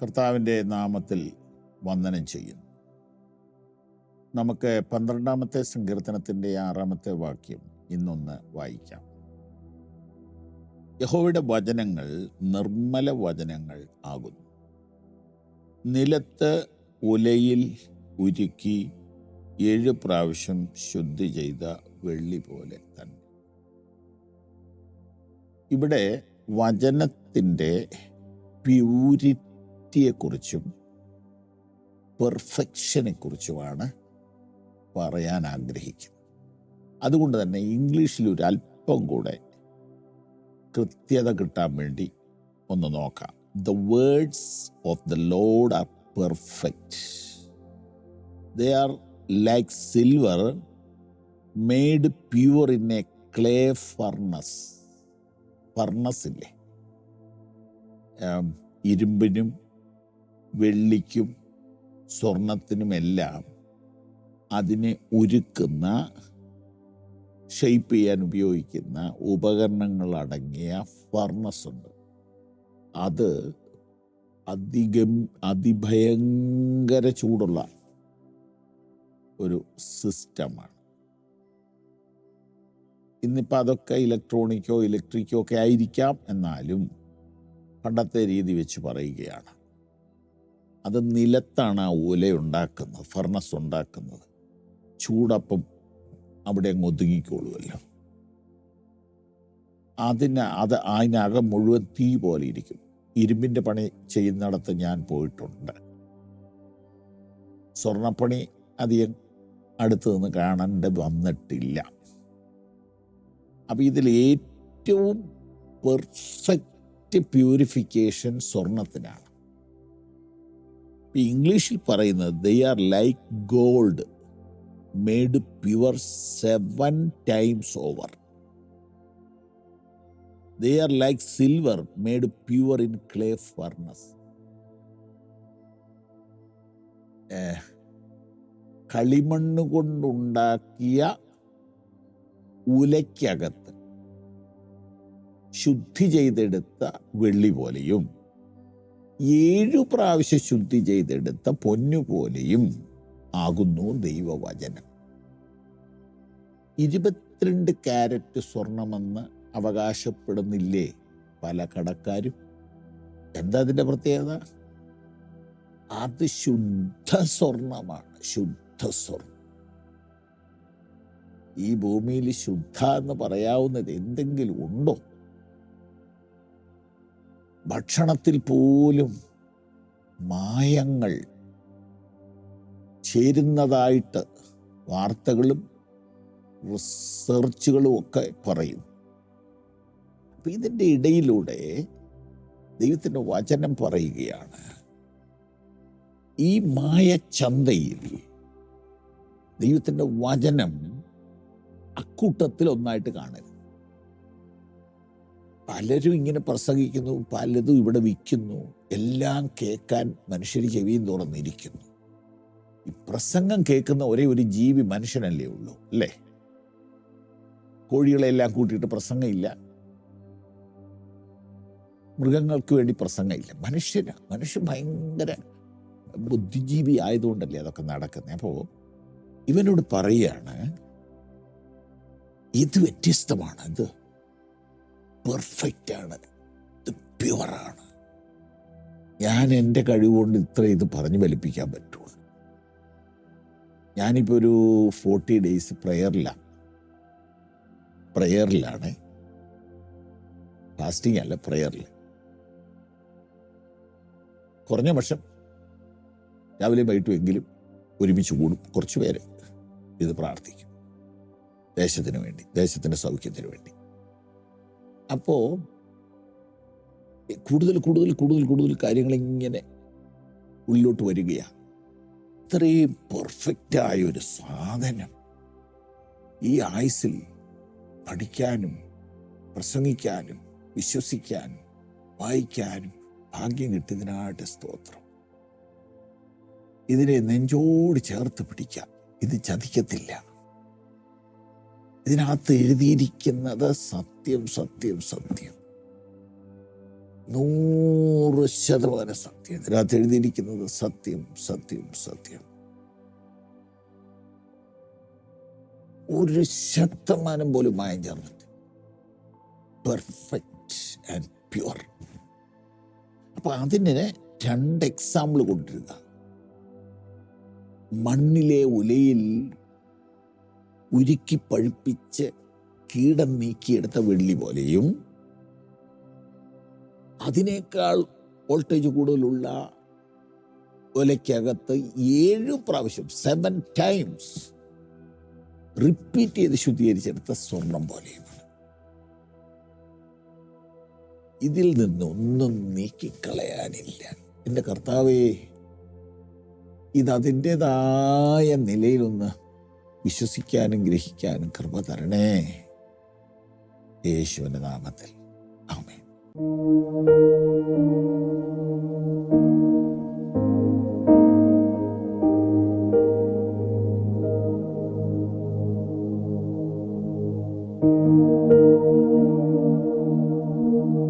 കർത്താവിൻ്റെ നാമത്തിൽ വന്ദനം ചെയ്യുന്നു. നമുക്ക് 12-ാമത്തെ സങ്കീർത്തനത്തിൻ്റെ 6-ാമത്തെ വാക്യം ഇന്നൊന്ന് വായിക്കാം. യഹോവയുടെ വചനങ്ങൾ നിർമ്മല വചനങ്ങൾ ആകുന്നു, നിലത്ത് ഉലയിൽ ഉരുക്കി 7 പ്രാവശ്യം ശുദ്ധി ചെയ്ത വെള്ളി പോലെ തന്നെ. ഇവിടെ വചനത്തിൻ്റെ പ്യൂരിറ്റിയെക്കുറിച്ചും പെർഫെക്ഷനെക്കുറിച്ചുമാണ് പറയാൻ ആഗ്രഹിക്കുന്നത്. അതുകൊണ്ട് തന്നെ ഇംഗ്ലീഷിൽ ഒരു അല്പം കൂടെ കൃത്യത കിട്ടാൻ വേണ്ടി ഒന്ന് നോക്കാം. The words of the Lord are perfect. They are like silver made pure in a clay furnace. Furnace ഇല്ലേ, ഇരുമ്പിനും വെള്ളിക്കും സ്വർണത്തിനുമെല്ലാം അതിനെ ഉരുക്കുന്ന, ഷെയ്പ്പ് ചെയ്യാൻ ഉപയോഗിക്കുന്ന ഉപകരണങ്ങളടങ്ങിയ ഫർണസ് ഉണ്ട്. അത് അതിഭയങ്കര ചൂടുള്ള ഒരു സിസ്റ്റമാണ്. ഇന്നിപ്പോൾ അതൊക്കെ ഇലക്ട്രിക്കോ ഒക്കെ ആയിരിക്കാം. എന്നാലും പണ്ടത്തെ രീതി വെച്ച് പറയുകയാണ്, അത് നിലത്താണ് ആ ഉലയുണ്ടാക്കുന്നത്, ഫർണസ് ഉണ്ടാക്കുന്നത്. ചൂടപ്പം അവിടെ അങ്ങ് ഒതുങ്ങിക്കൊള്ളുമല്ലോ. അതിനകം മുഴുവൻ തീ പോലെ ഇരിക്കും. ഇരുമ്പിൻ്റെ പണി ചെയ്യുന്നിടത്ത് ഞാൻ പോയിട്ടുണ്ട്. സ്വർണ്ണപ്പണി അധികം അടുത്ത് നിന്ന് കാണേണ്ടി വന്നിട്ടില്ല. അപ്പം ഇതിൽ ഏറ്റവും പെർഫെക്റ്റ് പ്യൂരിഫിക്കേഷൻ സ്വർണത്തിനാണ്. ഇംഗ്ലീഷിൽ പറയുന്നത് they are like gold made pure 7 times over. They are like silver made pure in clay furnace. കളിമണ്ണ് കൊണ്ടുണ്ടാക്കിയ ഉലയ്ക്കകത്ത് ശുദ്ധി ചെയ്തെടുത്ത വെള്ളി പോലെയും 7 പ്രാവശ്യം ശുദ്ധി ചെയ്തെടുത്ത പൊന്നുപോലെയും ആകുന്നു ദൈവവചനം. 22 കാരറ്റ് സ്വർണമെന്ന് അവകാശപ്പെടുന്നില്ലേ പല കടക്കാരും? എന്താ അതിൻ്റെ പ്രത്യേകത? അത് ശുദ്ധ സ്വർണമാണ്, ശുദ്ധ സ്വർണം. ഈ ഭൂമിയിൽ ശുദ്ധ എന്ന് പറയാവുന്നത് എന്തെങ്കിലും ഉണ്ടോ? ഭക്ഷണത്തിൽ പോലും മായങ്ങൾ ചേരുന്നതായിട്ട് വാർത്തകളും റിസർച്ചുകളും ഒക്കെ പറയും. അപ്പം ഇതിൻ്റെ ഇടയിലൂടെ ദൈവത്തിൻ്റെ വചനം പറയുകയാണ്, ഈ മായച്ചന്തയിൽ ദൈവത്തിൻ്റെ വചനം അക്കൂട്ടത്തിൽ ഒന്നായിട്ട് കാണരുത്. പലരും ഇങ്ങനെ പ്രസംഗിക്കുന്നു, പലതും ഇവിടെ വിൽക്കുന്നു, എല്ലാം കേൾക്കാൻ മനുഷ്യർ ചെവിയും തുറന്നിരിക്കുന്നു. ഈ പ്രസംഗം കേൾക്കുന്ന ഒരേ ഒരു ജീവി മനുഷ്യനല്ലേ ഉള്ളൂ, അല്ലേ? കോഴികളെല്ലാം കൂട്ടിയിട്ട് പ്രസംഗമില്ല, മൃഗങ്ങൾക്ക് വേണ്ടി പ്രസംഗമില്ല. മനുഷ്യൻ ഭയങ്കര ബുദ്ധിജീവി ആയതുകൊണ്ടല്ലേ അതൊക്കെ നടക്കുന്നത്. അപ്പോൾ ഇവനോട് പറയുകയാണ്, ഇത് വ്യത്യസ്തമാണ്, ഇത് പെർഫെക്റ്റാണ്, ഇത് പ്യുവറാണ്. ഞാൻ എൻ്റെ കഴിവുകൊണ്ട് ഇത് പറഞ്ഞ് ഫലിപ്പിക്കാൻ പറ്റുള്ളൂ. ഞാനിപ്പോൾ ഒരു 40 days പ്രയറിലാണ്, ഫാസ്റ്റിംഗ് അല്ല, പ്രയറിൽ. കുറഞ്ഞ പക്ഷം രാവിലെ വൈകിട്ടും എങ്കിലും ഒരുമിച്ച് കൂടും, കുറച്ച് പേര് ഇത് പ്രാർത്ഥിക്കും, ദേശത്തിന് വേണ്ടി, ദേശത്തിൻ്റെ സൗഖ്യത്തിന് വേണ്ടി. അപ്പോൾ കൂടുതൽ കാര്യങ്ങൾ ഇങ്ങനെ ഉള്ളിലോട്ട് വരികയാണ്. ഇത്രയും പെർഫെക്റ്റായൊരു സാധനം ഈ ആയുസ്സിൽ പഠിക്കാനും പ്രസംഗിക്കാനും വിശ്വസിക്കാനും വായിക്കാനും ഭാഗ്യം കിട്ടിയതിനായിട്ട് സ്തോത്രം. ഇതിനെ നെഞ്ചോട് ചേർത്ത് പിടിക്കാം. ഇത് ചതിക്കത്തില്ല. ഇതിനകത്ത് എഴുതിയിരിക്കുന്നത് സത്യം. 100% സത്യം. ഇതിനകത്ത് എഴുതിയിരിക്കുന്നത് സത്യം, സത്യം, സത്യം. 1% പോലും മായം ചേർന്നിട്ട് പെർഫെക്റ്റ് ആൻഡ് പ്യുവർ. അപ്പൊ അതിന് 2 എക്സാമ്പിൾ കൊണ്ടിരുക. മണ്ണിലെ ഉലയിൽ ഉരുക്കി പഴുപ്പിച്ച് കീടം നീക്കിയെടുത്ത വെള്ളി പോലെയും അതിനേക്കാൾ വോൾട്ടേജ് കൂടുതലുള്ള ഒലയ്ക്കകത്ത് 7 പ്രാവശ്യം 7 ടൈംസ് റിപ്പീറ്റ് ചെയ്ത് ശുദ്ധീകരിച്ചെടുത്ത സ്വർണം പോലെയുമാണ്. ഇതിൽ നിന്നൊന്നും നീക്കിക്കളയാനില്ല. എൻ്റെ കർത്താവേ, ഇതതിൻ്റെതായ നിലയിലൊന്ന് വിശ്വസിക്കാനും ഗ്രഹിക്കാനും കൃപ തരണേ, യേശുവിൻ്റെ നാമത്തിൽ. ആമേൻ.